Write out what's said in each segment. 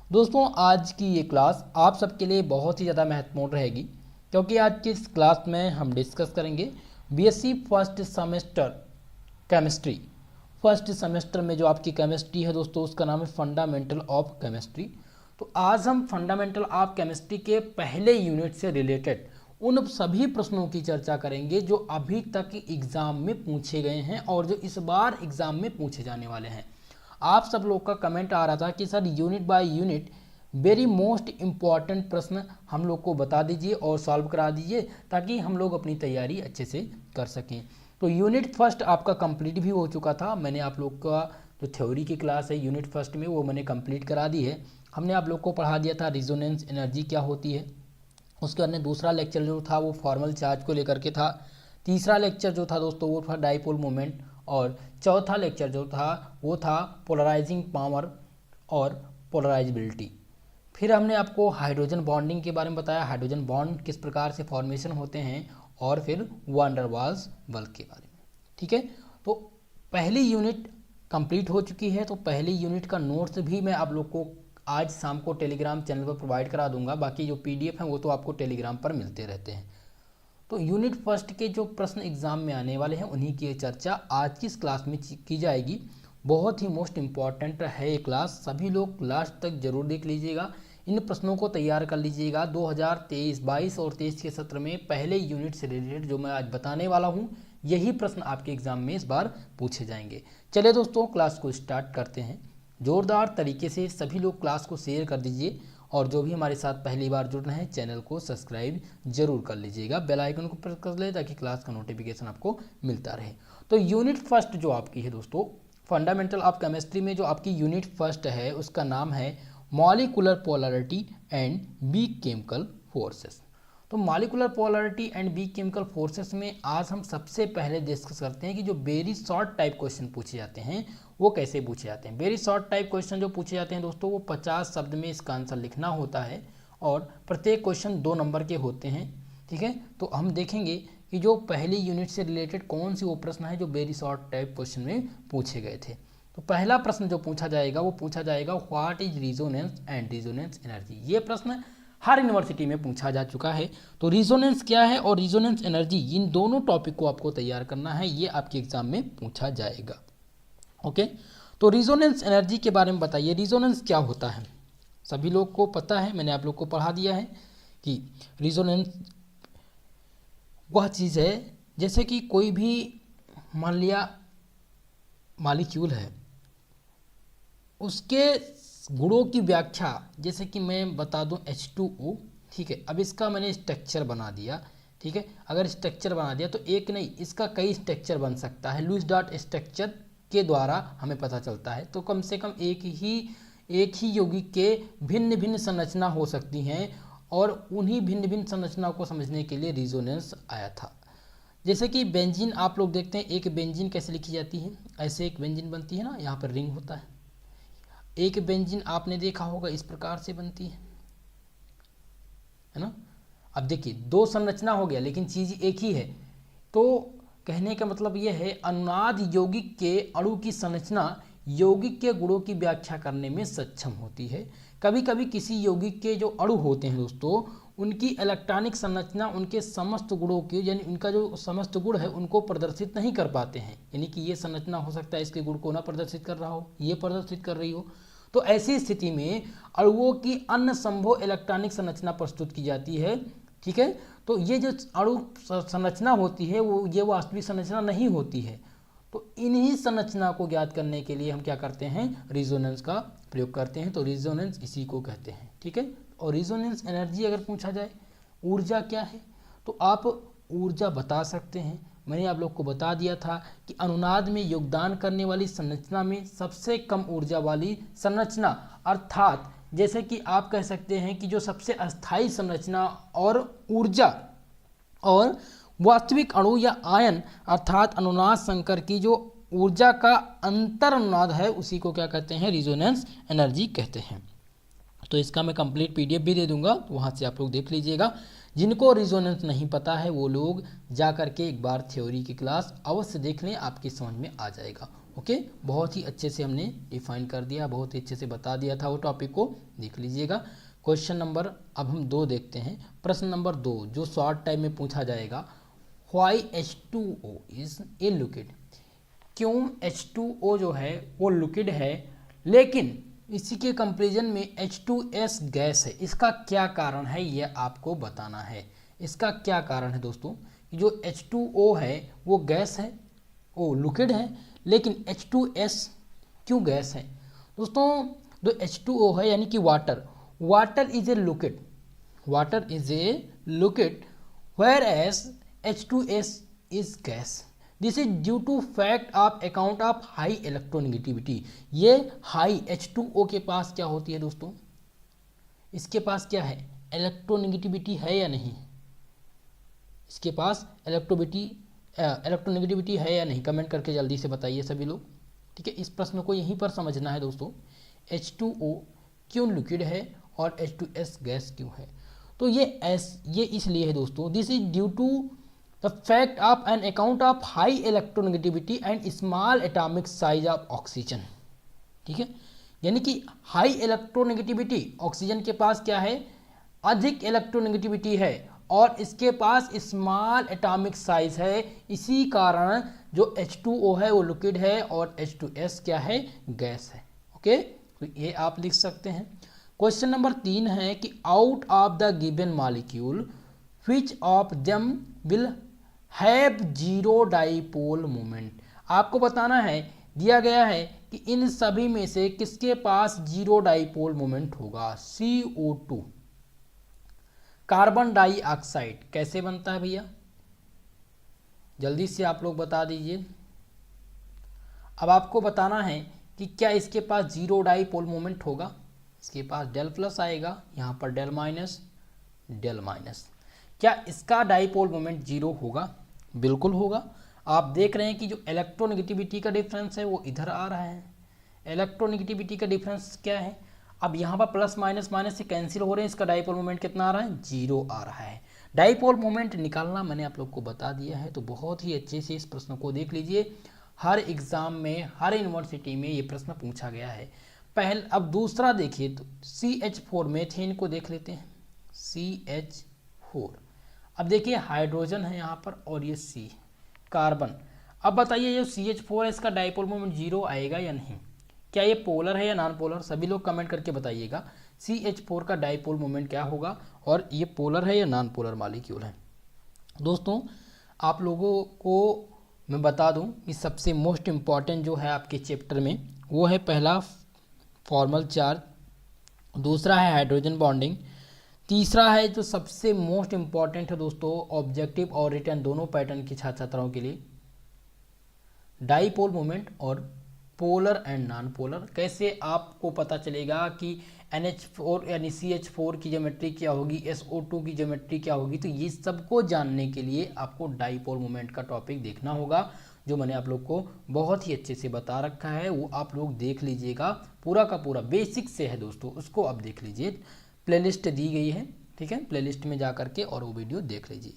दोस्तों आज की ये क्लास आप सबके लिए बहुत ही ज़्यादा महत्वपूर्ण रहेगी, क्योंकि आज की इस क्लास में हम डिस्कस करेंगे BSc first semester chemistry. First semester में जो आपकी केमिस्ट्री है दोस्तों, उसका नाम है फंडामेंटल ऑफ केमिस्ट्री। तो आज हम फंडामेंटल ऑफ केमिस्ट्री के पहले यूनिट से रिलेटेड उन सभी प्रश्नों की चर्चा करेंगे जो अभी तक एग्ज़ाम में पूछे गए हैं और जो इस बार एग्ज़ाम में पूछे जाने वाले हैं। आप सब लोग का कमेंट आ रहा था कि sir unit by unit very most important प्रश्न हम लोग को बता दीजिए और सॉल्व करा दीजिए, ताकि हम लोग अपनी तैयारी अच्छे से कर सकें। तो यूनिट फर्स्ट आपका कंप्लीट भी हो चुका था। मैंने आप लोग का जो थ्योरी की क्लास है यूनिट फर्स्ट में, वो मैंने कंप्लीट करा दी है। हमने आप लोग को पढ़ा दिया था रिजोनेंस एनर्जी क्या होती है। उसके बाद में दूसरा लेक्चर जो था वो फॉर्मल चार्ज को लेकर के था। तीसरा लेक्चर जो था दोस्तों वो था डाइपोल मोमेंट, और चौथा लेक्चर जो था वो था पोलराइजिंग पावर और पोलराइजेबिलिटी। फिर हमने आपको हाइड्रोजन बॉन्डिंग के बारे में बताया, हाइड्रोजन बॉन्ड किस प्रकार से फॉर्मेशन होते हैं, और फिर वान डेर वाल्स बल के बारे में। ठीक है, तो पहली यूनिट कंप्लीट हो चुकी है। तो पहली यूनिट का नोट्स भी मैं आप लोग को आज शाम को टेलीग्राम चैनल पर प्रोवाइड करा दूंगा। बाकी जो पीडीएफ है वो तो आपको टेलीग्राम पर मिलते रहते हैं। तो यूनिट फर्स्ट के जो प्रश्न एग्जाम में आने वाले हैं उन्हीं की चर्चा आज की इस क्लास में की जाएगी। बहुत ही मोस्ट इम्पॉर्टेंट है ये क्लास, सभी लोग लास्ट तक जरूर देख लीजिएगा। इन प्रश्नों को तैयार कर लीजिएगा। 2023, 22 और 23 के सत्र में पहले यूनिट से रिलेटेड जो मैं आज बताने वाला हूँ, यही प्रश्न आपके एग्जाम में इस बार पूछे जाएंगे। चलिए दोस्तों क्लास को स्टार्ट करते हैं। जोरदार तरीके से सभी लोग क्लास को शेयर कर दीजिए, और जो भी हमारे साथ पहली बार जुड़ रहे हैं चैनल को सब्सक्राइब जरूर कर लीजिएगा, बेल आइकन को प्रेस कर ले ताकि क्लास का नोटिफिकेशन आपको मिलता रहे। तो यूनिट फर्स्ट जो आपकी है दोस्तों फंडामेंटल ऑफ केमिस्ट्री में, जो आपकी यूनिट फर्स्ट है उसका नाम है molecular polarity and B chemical forces. तो molecular polarity and B chemical forces में आज हम सबसे पहले डिस्कस करते हैं कि जो वेरी शॉर्ट टाइप क्वेश्चन पूछे जाते हैं वो कैसे पूछे जाते हैं। वेरी शॉर्ट टाइप क्वेश्चन जो पूछे जाते हैं दोस्तों वो 50 शब्द में इसका आंसर लिखना होता है, और प्रत्येक क्वेश्चन 2 नंबर के होते हैं। ठीक है, तो हम देखेंगे कि जो पहली यूनिट से रिलेटेड कौन सी वो प्रश्न है जो वेरी शॉर्ट टाइप क्वेश्चन में पूछे गए थे। तो पहला प्रश्न जो पूछा जाएगा वो पूछा जाएगा what is resonance and resonance energy. ये प्रश्न हर यूनिवर्सिटी में पूछा जा चुका है। तो रिजोनेंस क्या है और रिजोनेंस एनर्जी, इन दोनों टॉपिक को आपको तैयार करना है, ये आपके एग्जाम में पूछा जाएगा। ओके, तो रिजोनेंस एनर्जी के बारे में बताइए, रिजोनेंस क्या होता है। सभी लोग को पता है, मैंने आप लोग को पढ़ा दिया है कि रिजोनेंस वह चीज़ है जैसे कि कोई भी मान लिया मॉलिक्यूल है, उसके गुणों की व्याख्या, जैसे कि मैं बता दूं H2O। ठीक है, अब इसका मैंने स्ट्रक्चर बना दिया। ठीक है, अगर स्ट्रक्चर बना दिया तो एक नहीं, इसका कई स्ट्रक्चर बन सकता है। लुईस डॉट स्ट्रक्चर के द्वारा हमें पता चलता है। तो कम से कम एक ही यौगिक के भिन्न भिन्न संरचना हो सकती हैं, और उन्हीं भिन्न भिन्न संरचना को समझने के लिए रिजोनेंस आया था। जैसे कि बेंजीन आप लोग देखते हैं, एक बेंजीन कैसे लिखी जाती है, ऐसे एक बेंजीन बनती है ना, यहाँ पर रिंग होता है। एक बेंजीन आपने देखा होगा इस प्रकार से बनती है ना। अब देखिए 2 संरचना हो गया लेकिन चीज एक ही है। तो कहने का मतलब यह है अनुनाद यौगिक के अणु की संरचना यौगिक के गुणों की व्याख्या करने में सक्षम होती है। कभी कभी किसी यौगिक के जो अणु होते हैं दोस्तों, उनकी इलेक्ट्रॉनिक संरचना उनके समस्त गुणों की, यानी उनका जो समस्त गुण है उनको प्रदर्शित नहीं कर पाते हैं। यानी कि ये संरचना हो सकता है इसके गुण को ना प्रदर्शित कर रहा हो, ये प्रदर्शित कर रही हो। तो ऐसी स्थिति में अणुओं की अन्य संभव इलेक्ट्रॉनिक संरचना प्रस्तुत की जाती है। ठीक है, तो ये जो अणु संरचना होती है वो ये वास्तविक संरचना नहीं होती है। तो इन्हीं संरचना को ज्ञात करने के लिए हम क्या करते हैं, रिजोनेंस का प्रयोग करते हैं। तो रिजोनेंस इसी को कहते हैं। ठीक है, और रिजोनेंस एनर्जी अगर पूछा जाए ऊर्जा क्या है, तो आप ऊर्जा बता सकते हैं। मैंने आप लोग को बता दिया था कि अनुनाद में योगदान करने वाली संरचना में सबसे कम ऊर्जा वाली संरचना, अर्थात जैसे कि आप कह सकते हैं कि जो सबसे अस्थायी संरचना और ऊर्जा और वास्तविक अणु या आयन अर्थात अनुनाद संकर की जो ऊर्जा का अंतर अनुनाद है उसी को क्या कहते हैं, रिजोनेंस एनर्जी कहते हैं। तो इसका मैं कंप्लीट पीडीएफ भी दे दूंगा, तो वहाँ से आप लोग देख लीजिएगा। जिनको रिजोनेंस नहीं पता है वो लोग जा करके एक बार थ्योरी की क्लास अवश्य देख लें, आपकी समझ में आ जाएगा। ओके, बहुत ही अच्छे से हमने डिफाइन कर दिया, बहुत ही अच्छे से बता दिया था वो टॉपिक को, देख लीजिएगा। क्वेश्चन नंबर अब हम 2 देखते हैं। प्रश्न नंबर 2 जो शॉर्ट टाइम में पूछा जाएगा, why H2O is a liquid. क्यों H2O जो है वो लिक्विड है, लेकिन इसी के कंपेरिजन में H2S गैस है, इसका क्या कारण है ये आपको बताना है। इसका क्या कारण है दोस्तों, जो H2O है वो गैस है, वो लिक्विड है, लेकिन H2S क्यों गैस है। दोस्तों जो H2O है यानी कि water is a liquid, water is a liquid where as H2S is gas. This is due to fact of account of high electronegativity. ये हाई H2O के पास क्या होती है दोस्तों, इसके पास क्या है, इलेक्ट्रोनेगेटिविटी है या नहीं, इसके पास इलेक्ट्रोनेगेटिविटी है या नहीं, कमेंट करके जल्दी से बताइए सभी लोग। ठीक है, इस प्रश्न को यहीं पर समझना है दोस्तों, H2O क्यों लिक्विड है और H2S गैस क्यों है। तो ये इसलिए है दोस्तों, this is due to the fact of an account of high electronegativity and small atomic size of oxygen. ठीक है, यानी कि हाई इलेक्ट्रोनेगेटिविटी, ऑक्सीजन के पास क्या है, अधिक इलेक्ट्रोनेगेटिविटी है और इसके पास स्मॉल एटॉमिक साइज है, इसी कारण जो H2O है वो लिक्विड है और H2S क्या है, गैस है। ओके, तो ये आप लिख सकते हैं। क्वेश्चन नंबर 3 है कि out of the given molecule which of them will have zero dipole moment. आपको बताना है, दिया गया है कि इन सभी में से किसके पास जीरो डाइपोल मोमेंट होगा। CO2 कार्बन डाइऑक्साइड कैसे बनता है भैया, जल्दी से आप लोग बता दीजिए। अब आपको बताना है कि क्या इसके पास जीरो डाइपोल मोमेंट होगा, इसके पास डेल प्लस आएगा, यहाँ पर डेल माइनस, क्या इसका डाइपोल मोमेंट जीरो होगा, बिल्कुल होगा। आप देख रहे हैं कि जो इलेक्ट्रोनेगेटिविटी का डिफरेंस है वो इधर आ रहा है, इलेक्ट्रोनेगेटिविटी का डिफरेंस क्या है, अब यहाँ पर प्लस माइनस माइनस से कैंसिल हो रहे हैं, इसका डाइपोल मोमेंट कितना आ रहा है, जीरो आ रहा है। डाइपोल मोमेंट निकालना मैंने आप लोग को बता दिया है, तो बहुत ही अच्छे से इस प्रश्न को देख लीजिए। हर एग्जाम में, हर यूनिवर्सिटी में ये प्रश्न पूछा गया है। अब दूसरा देखिए तो CH4 मीथेन को देख लेते हैं, CH4। अब देखिए हाइड्रोजन है यहाँ पर और ये C कार्बन। अब बताइए जो CH4 है इसका डाइपोल मोमेंट जीरो आएगा या नहीं, क्या ये पोलर है या नॉन पोलर, सभी लोग कमेंट करके बताइएगा। CH4 का डाइपोल मोमेंट क्या होगा और ये पोलर है या नॉन पोलर मॉलिक्यूल है। दोस्तों आप लोगों को मैं बता दूं कि सबसे मोस्ट इम्पॉर्टेंट जो है आपके चैप्टर में वो है पहला फॉर्मल चार्ज, दूसरा है हाइड्रोजन बॉन्डिंग, तीसरा है जो सबसे मोस्ट इम्पॉर्टेंट है दोस्तों ऑब्जेक्टिव और रिटर्न दोनों पैटर्न के छात्र छात्राओं के लिए, डाइपोल मोमेंट और पोलर एंड नॉन पोलर। कैसे आपको पता चलेगा कि NH4 यानी CH4 की ज्योमेट्री क्या होगी, SO2 की ज्योमेट्री क्या होगी, तो ये सबको जानने के लिए आपको डाइपोल मोमेंट का टॉपिक देखना होगा, जो मैंने आप लोग को बहुत ही अच्छे से बता रखा है, वो आप लोग देख लीजिएगा। पूरा का पूरा बेसिक से है दोस्तों, उसको आप देख लीजिए, प्लेलिस्ट दी गई है, ठीक है, प्लेलिस्ट में जा करके और वो वीडियो देख लीजिए।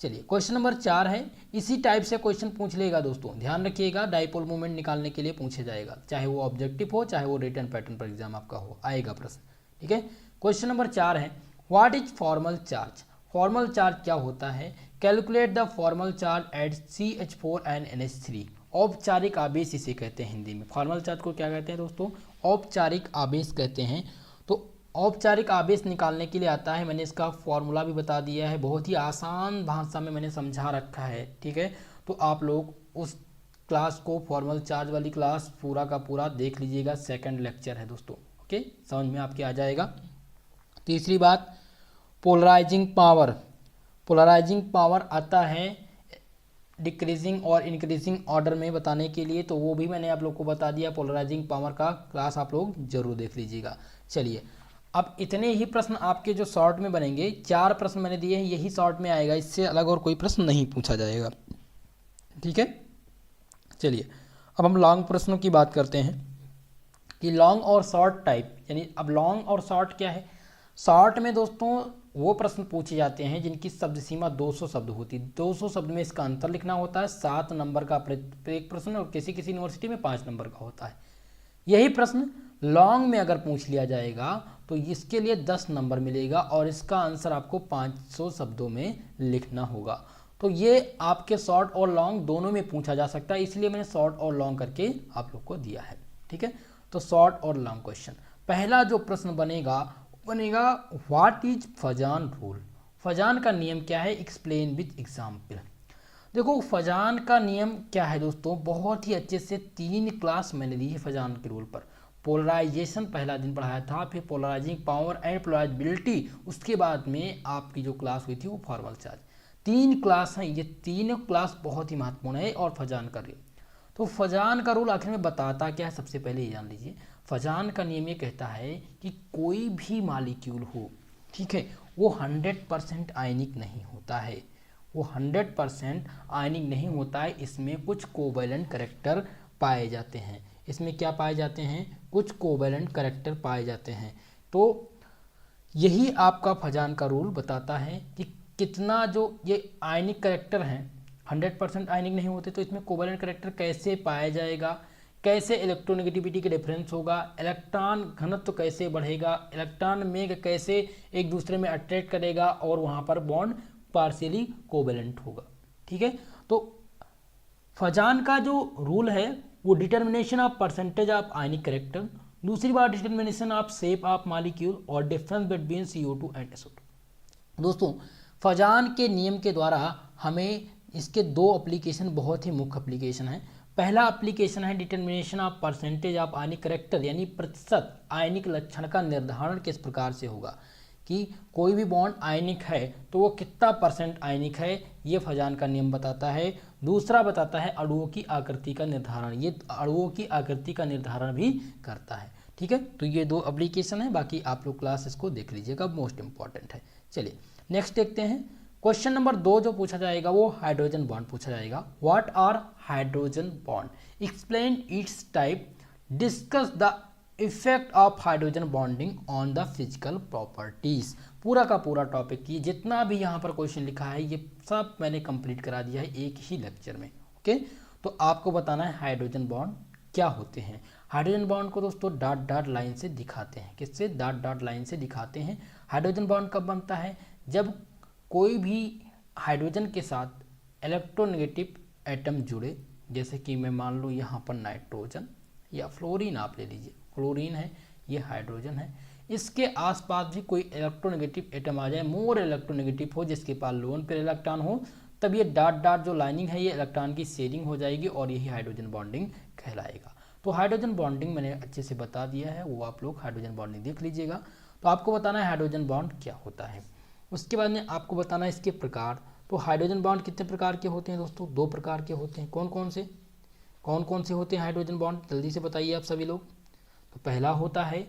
चलिए क्वेश्चन नंबर 4 है, इसी टाइप से क्वेश्चन पूछ लेगा दोस्तों, ध्यान रखिएगा, डाइपोल मोमेंट निकालने के लिए पूछे जाएगा, चाहे वो ऑब्जेक्टिव हो चाहे वो रिटन पैटर्न पर एग्जाम आपका हो, आएगा प्रश्न। ठीक है, क्वेश्चन नंबर 4 है, what is formal charge. Formal charge क्या होता है, calculate the formal charge at CH4 and NH3। औपचारिक आवेश इसे कहते हैं हिंदी में। फॉर्मल चार्ज को क्या कहते हैं दोस्तों, औपचारिक आवेश कहते हैं। तो औपचारिक आवेश निकालने के लिए आता है, मैंने इसका फॉर्मूला भी बता दिया है, बहुत ही आसान भाषा में मैंने समझा रखा है। ठीक है, तो आप लोग उस क्लास को, फॉर्मल चार्ज वाली क्लास पूरा का पूरा देख लीजिएगा, सेकंड लेक्चर है दोस्तों। ओके, समझ में आपके आ जाएगा। तीसरी बात, पोलराइजिंग पावर। पोलराइजिंग पावर आता है डिक्रीजिंग और इंक्रीजिंग ऑर्डर में बताने के लिए, तो वो भी मैंने आप लोग को बता दिया। पोलराइजिंग पावर का क्लास आप लोग जरूर देख लीजिएगा। चलिए, अब इतने ही प्रश्न आपके जो शॉर्ट में बनेंगे, 4 प्रश्न मैंने दिए हैं, यही शॉर्ट में आएगा, इससे अलग और कोई प्रश्न नहीं पूछा जाएगा। ठीक है, चलिए अब हम लॉन्ग प्रश्नों की बात करते हैं कि लॉन्ग और शॉर्ट टाइप, यानी अब लॉन्ग और शॉर्ट क्या है। शॉर्ट में दोस्तों वो प्रश्न पूछे जाते हैं जिनकी शब्द सीमा 200 शब्द होती है। 200 शब्द में इसका आंसर लिखना होता है। 7 नंबर का प्रत्येक प्रश्न, और किसी किसी यूनिवर्सिटी में 5 नंबर का होता है। यही प्रश्न लॉन्ग में अगर पूछ लिया जाएगा तो इसके लिए 10 नंबर मिलेगा, और इसका आंसर आपको 500 शब्दों में लिखना होगा। तो ये आपके शॉर्ट और लॉन्ग दोनों में पूछा जा सकता है, इसलिए मैंने शॉर्ट और लॉन्ग करके आप लोग को दिया है। ठीक है, तो शॉर्ट और लॉन्ग क्वेश्चन। पहला जो प्रश्न बनेगा what is Fazan rule. Fazan का नियम क्या है, एक्सप्लेन विद एग्जाम्पल। देखो फजान का नियम क्या है दोस्तों, बहुत ही अच्छे से 3 क्लास मैंने दी है फजान के रूल पर। पोलराइजेशन पहला दिन पढ़ाया था, फिर पोलराइजिंग पावर एंड पोलराइजेबिलिटी, उसके बाद में आपकी जो क्लास हुई थी वो फॉर्मल चार्ज। 3 क्लास हैं, ये 3 क्लास बहुत ही महत्वपूर्ण है। और फजान का रूल, तो फजान का रूल आखिर में बताता क्या है, सबसे पहले ये जान लीजिए। फजान का नियम ये कहता है कि कोई भी मॉलिक्यूल हो, ठीक है, वो 100% आयनिक नहीं होता है। वो 100% आयनिक नहीं होता है, इसमें कुछ कोवैलेंट करैक्टर पाए जाते हैं। इसमें क्या पाए जाते हैं, कुछ कोवैलेंट करैक्टर पाए जाते हैं। तो यही आपका फजान का रूल बताता है कि कितना जो ये आयनिक करैक्टर हैं 100% आयनिक नहीं होते, तो इसमें कोवैलेंट करैक्टर कैसे पाया जाएगा, कैसे इलेक्ट्रोनेगेटिविटी के डिफरेंस होगा, इलेक्ट्रॉन घनत्व कैसे बढ़ेगा, इलेक्ट्रॉन मेघ कैसे एक दूसरे में अट्रैक्ट करेगा, और वहाँ पर बॉन्ड पार्शियली कोवैलेंट होगा। ठीक है, तो फजान का जो रूल है वो determination of percentage of ionic character, दूसरी बात determination of shape of molecule, और difference between CO2 and SO2। दोस्तों फजान के नियम के द्वारा हमें इसके 2 एप्लीकेशन बहुत ही मुख्य एप्लीकेशन है। पहला एप्लीकेशन है determination of percentage of ionic character, यानी प्रतिशत आयनिक लक्षण का निर्धारण किस प्रकार से होगा कि कोई भी बॉन्ड आयनिक है तो वो कितना % आयनिक है, ये फजान का नियम बताता है। दूसरा बताता है अणुओं की आकृति का निर्धारण, ये अणुओं की आकृति का निर्धारण भी करता है। ठीक है, तो ये 2 एप्लीकेशन है, बाकी आप लोग क्लास इसको देख लीजिएगा, मोस्ट इंपॉर्टेंट है। चलिए नेक्स्ट देखते हैं। क्वेश्चन नंबर 2 जो पूछा जाएगा वो हाइड्रोजन बॉन्ड पूछा जाएगा। What are hydrogen bond, explain its type, discuss the effect of hydrogen bonding on the physical properties. पूरा का पूरा टॉपिक की जितना भी यहाँ पर क्वेश्चन लिखा है ये सब मैंने कंप्लीट करा दिया है एक ही लेक्चर में। ओके, तो आपको बताना है हाइड्रोजन बॉन्ड क्या होते हैं। हाइड्रोजन बॉन्ड को दोस्तों डॉट डॉट लाइन से दिखाते हैं, किससे, डॉट डॉट लाइन से दिखाते हैं। हाइड्रोजन बॉन्ड कब बनता है, जब कोई भी हाइड्रोजन के साथ इलेक्ट्रोनेगेटिव एटम जुड़े, जैसे कि मैं मान लूँ यहाँ पर नाइट्रोजन या फ्लोरीन आप ले लीजिए, क्लोरीन है, ये हाइड्रोजन है, इसके आसपास भी कोई इलेक्ट्रोनेगेटिव एटम आ जाए, मोर इलेक्ट्रोनेगेटिव हो, जिसके पास लोन पर इलेक्ट्रॉन हो, तब ये डॉट डॉट जो लाइनिंग है ये इलेक्ट्रॉन की शेयरिंग हो जाएगी और यही हाइड्रोजन बॉन्डिंग कहलाएगा। तो हाइड्रोजन बॉन्डिंग मैंने अच्छे से बता दिया है, वो आप लोग हाइड्रोजन बॉन्डिंग देख लीजिएगा। तो आपको बताना है हाइड्रोजन बॉन्ड क्या होता है। उसके बाद में आपको बताना है इसके प्रकार। तो हाइड्रोजन बॉन्ड कितने प्रकार के होते हैं दोस्तों, 2 प्रकार के होते हैं। कौन कौन से होते हैं हाइड्रोजन बॉन्ड, जल्दी से बताइए आप सभी लोग। तो पहला होता है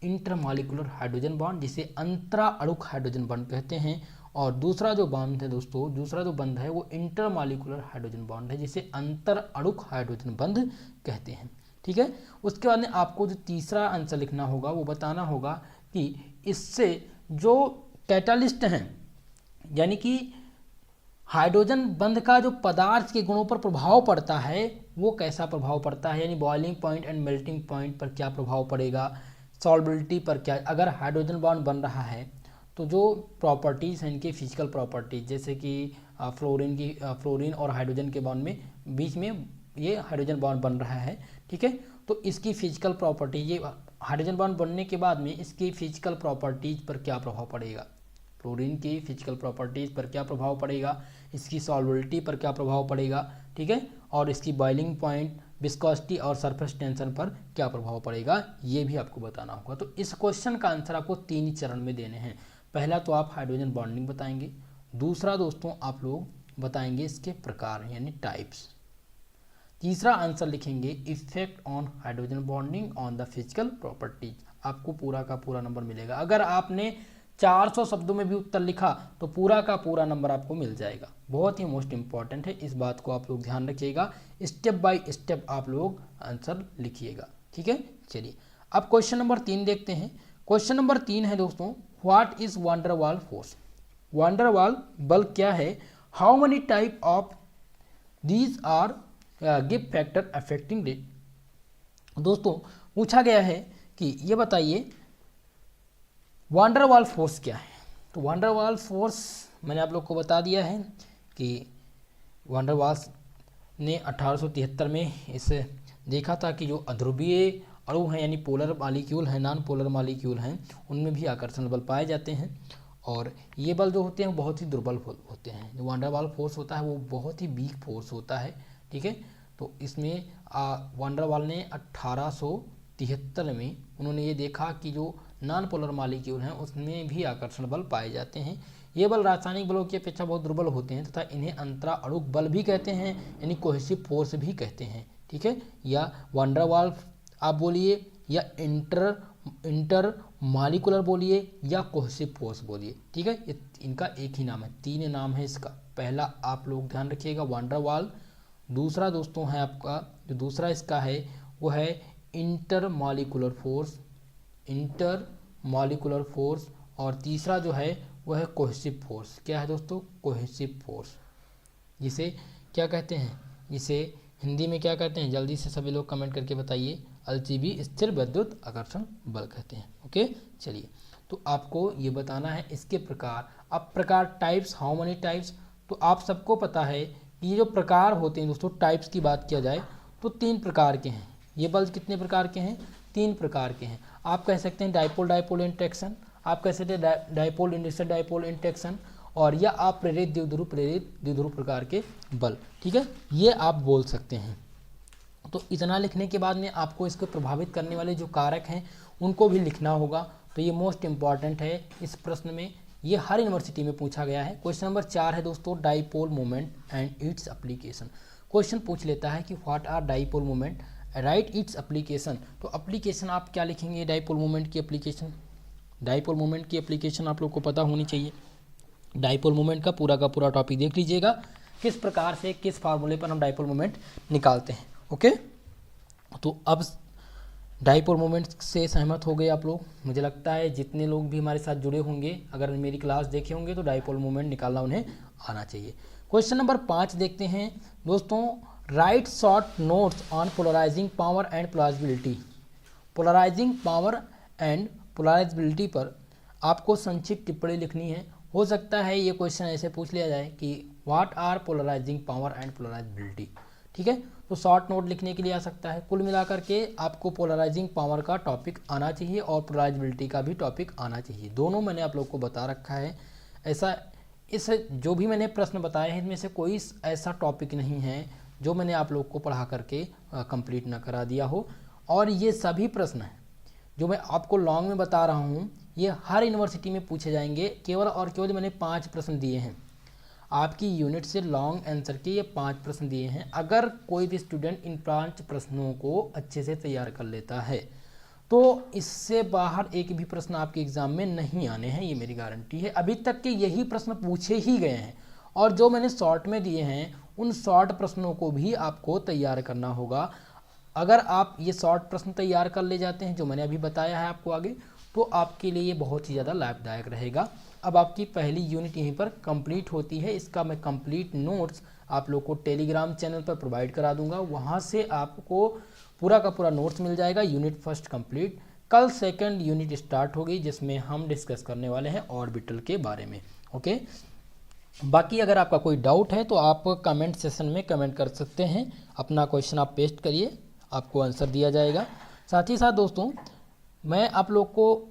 इंटरमॉलिक्यूलर हाइड्रोजन बॉन्ड, जिसे अंतरा अणुक हाइड्रोजन बॉन्ड कहते हैं। और दूसरा जो बॉन्ड है दोस्तों, दूसरा जो बंध है वो इंटरमॉलिक्यूलर हाइड्रोजन बॉन्ड है, जिसे अंतर अणुक हाइड्रोजन बंध कहते हैं। ठीक है, उसके बाद में आपको जो तीसरा आंसर लिखना होगा वो बताना होगा कि इससे जो कैटालिस्ट हैं, यानी कि हाइड्रोजन बंध का जो पदार्थ के गुणों पर प्रभाव पड़ता है वो कैसा प्रभाव पड़ता है, यानी boiling point and melting point पर क्या प्रभाव पड़ेगा, सॉल्बिलिटी पर क्या। अगर हाइड्रोजन बॉन्ड बन रहा है तो जो प्रॉपर्टीज़ हैं इनकी फिजिकल प्रॉपर्टीज, जैसे कि फ्लोरीन और हाइड्रोजन के बॉन्ड में बीच में ये हाइड्रोजन बॉन्ड बन रहा है, ठीक है, तो इसकी फिजिकल प्रॉपर्टी, ये हाइड्रोजन बॉन्ड बनने के बाद में इसकी फिजिकल प्रॉपर्टीज पर क्या प्रभाव पड़ेगा, फ्लोरीन की फिजिकल प्रॉपर्टीज पर क्या प्रभाव पड़ेगा, इसकी सॉल्बिलिटी पर क्या प्रभाव पड़ेगा, ठीक है, और इसकी बॉइलिंग पॉइंट, विस्कोसिटी और सरफेस टेंशन पर क्या प्रभाव पड़ेगा, ये भी आपको बताना होगा। तो इस क्वेश्चन का आंसर आपको 3 चरण में देने हैं। पहला तो आप हाइड्रोजन बॉन्डिंग बताएंगे, दूसरा दोस्तों आप लोग बताएंगे इसके प्रकार यानी टाइप्स, तीसरा आंसर लिखेंगे effect on hydrogen bonding on the physical properties. आपको पूरा का पूरा नंबर मिलेगा। अगर आपने 400 शब्दों में भी उत्तर लिखा तो पूरा का पूरा नंबर आपको मिल जाएगा। बहुत ही मोस्ट इंपॉर्टेंट है, इस बात को आप लोग ध्यान रखिएगा। स्टेप बाय स्टेप आप लोग आंसर लिखिएगा, ठीक है। चलिए अब क्वेश्चन नंबर 3 देखते हैं। क्वेश्चन नंबर 3 है दोस्तों, what is van der Waals force. Van der Waals बल क्या है, how many type of these are give factor affecting it. दोस्तों पूछा गया है कि ये बताइए वांडर वाल फोर्स क्या है। तो वांडर वाल फोर्स मैंने आप लोग को बता दिया है कि वांडर वाल्स ने 1873 में इसे देखा था कि जो अध्रुवीय अणु हैं यानी पोलर मालिक्यूल हैं, नॉन पोलर मालिक्यूल हैं, उनमें भी आकर्षण बल पाए जाते हैं और ये बल जो होते हैं वो बहुत ही दुर्बल होते हैं। जो वांडर वाल फोर्स होता है वो बहुत ही वीक फोर्स होता है, ठीक है। तो इसमें वांडर वाल ने 1873 में उन्होंने ये देखा कि जो नॉन पोलर मालिक्यूल हैं उसमें भी आकर्षण बल पाए जाते हैं। ये बल रासायनिक बलों की अपेक्षा बहुत दुर्बल होते हैं तथा इन्हें अंतरा अणुक बल भी कहते हैं यानी कोहेसिव फोर्स भी कहते हैं, ठीक है। या वांडर वाल आप बोलिए या इंटर मालिकुलर बोलिए या कोहेसिव फोर्स बोलिए, ठीक है। ये इनका एक ही नाम है, 3 नाम है इसका। पहला आप लोग ध्यान रखिएगा वांडर वाल, दूसरा दोस्तों है आपका जो दूसरा इसका है वो है इंटर मालिकुलर फोर्स, और तीसरा जो है वह है कोहेसिव फोर्स। क्या है दोस्तों, कोहेसिव फोर्स। जिसे क्या कहते हैं, जिसे हिंदी में क्या कहते हैं, जल्दी से सभी लोग कमेंट करके बताइए। अल्जीबी स्थिर विद्युत आकर्षण बल कहते हैं। ओके चलिए, तो आपको ये बताना है इसके प्रकार। अब प्रकार टाइप्स, हाउ मेनी टाइप्स, तो आप सबको पता है कि ये जो प्रकार होते हैं दोस्तों, टाइप्स की बात किया जाए तो 3 प्रकार के हैं। ये बल कितने प्रकार के हैं, 3 प्रकार के हैं। आप कह सकते हैं डाइपोल डाइपोल इंटरेक्शन, आप कह सकते हैं डाइपोल इंडक्शन डाइपोल इंटरेक्शन, और या आप प्रेरित द्विध्रुव प्रकार के बल, ठीक है, ये आप बोल सकते हैं। तो इतना लिखने के बाद में आपको इसको प्रभावित करने वाले जो कारक हैं उनको भी लिखना होगा। तो ये मोस्ट इंपॉर्टेंट है इस प्रश्न में, ये हर यूनिवर्सिटी में पूछा गया है। क्वेश्चन नंबर 4 है दोस्तों, dipole moment and its application. Question पूछ लेता है कि what are dipole moment, write its application. तो एप्लीकेशन आप क्या लिखेंगे, डाइपोल मोमेंट की एप्लीकेशन। डाइपोल मोमेंट की एप्लीकेशन आप लोग को पता होनी चाहिए। डाइपोल मोमेंट का पूरा टॉपिक देख लीजिएगा, किस प्रकार से किस फार्मूले पर हम डाइपोल मोमेंट निकालते हैं। ओके, तो अब डाइपोल मोमेंट से सहमत हो गए आप लोग। मुझे लगता है जितने लोग भी हमारे साथ जुड़े होंगे, अगर मेरी क्लास देखे होंगे तो डाइपोल मोमेंट निकालना उन्हें आना चाहिए। क्वेश्चन नंबर 5 देखते हैं दोस्तों, write short notes on polarising power and polarisability. Polarising power and polarisability पर आपको संक्षिप्त टिप्पणी लिखनी है। हो सकता है ये क्वेश्चन ऐसे पूछ लिया जाए कि what are polarising power and polarisability, ठीक है। तो शॉर्ट नोट लिखने के लिए आ सकता है। कुल मिलाकर के आपको पोलराइजिंग पावर का टॉपिक आना चाहिए और पोलराइजेबिलिटी का भी टॉपिक आना चाहिए। दोनों मैंने आप लोग को बता रखा है। ऐसा इस जो भी मैंने प्रश्न बताए हैं इनमें से कोई ऐसा टॉपिक नहीं है जो मैंने आप लोग को पढ़ा करके कंप्लीट ना करा दिया हो। और ये सभी प्रश्न हैं जो मैं आपको लॉन्ग में बता रहा हूँ, ये हर यूनिवर्सिटी में पूछे जाएंगे। केवल और केवल मैंने 5 प्रश्न दिए हैं आपकी यूनिट से, लॉन्ग आंसर के ये 5 प्रश्न दिए हैं। अगर कोई भी स्टूडेंट इन 5 प्रश्नों को अच्छे से तैयार कर लेता है तो इससे बाहर एक भी प्रश्न आपके एग्जाम में नहीं आने हैं, ये मेरी गारंटी है। अभी तक के यही प्रश्न पूछे ही गए हैं और जो मैंने शॉर्ट में दिए हैं उन शॉर्ट प्रश्नों को भी आपको तैयार करना होगा। अगर आप ये शॉर्ट प्रश्न तैयार कर ले जाते हैं जो मैंने अभी बताया है आपको आगे, तो आपके लिए ये बहुत ही ज़्यादा लाभदायक रहेगा। अब आपकी पहली यूनिट यहीं पर कंप्लीट होती है। इसका मैं कंप्लीट नोट्स आप लोग को टेलीग्राम चैनल पर प्रोवाइड करा दूंगा, वहाँ से आपको पूरा का पूरा नोट्स मिल जाएगा। यूनिट फर्स्ट कंप्लीट, कल सेकंड यूनिट स्टार्ट होगी जिसमें हम डिस्कस करने वाले हैं ऑर्बिटल के बारे में। ओके, बाकी अगर आपका कोई डाउट है तो आप कमेंट सेशन में कमेंट कर सकते हैं, अपना क्वेश्चन आप पेस्ट करिए, आपको आंसर दिया जाएगा। साथ ही साथ दोस्तों मैं आप लोग को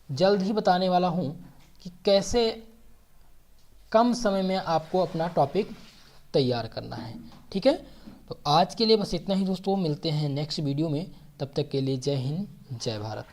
जल्द ही बताने वाला हूं कि कैसे कम समय में आपको अपना टॉपिक तैयार करना है, ठीक है। तो आज के लिए बस इतना ही दोस्तों, मिलते हैं नेक्स्ट वीडियो में। तब तक के लिए जय हिंद, जय भारत।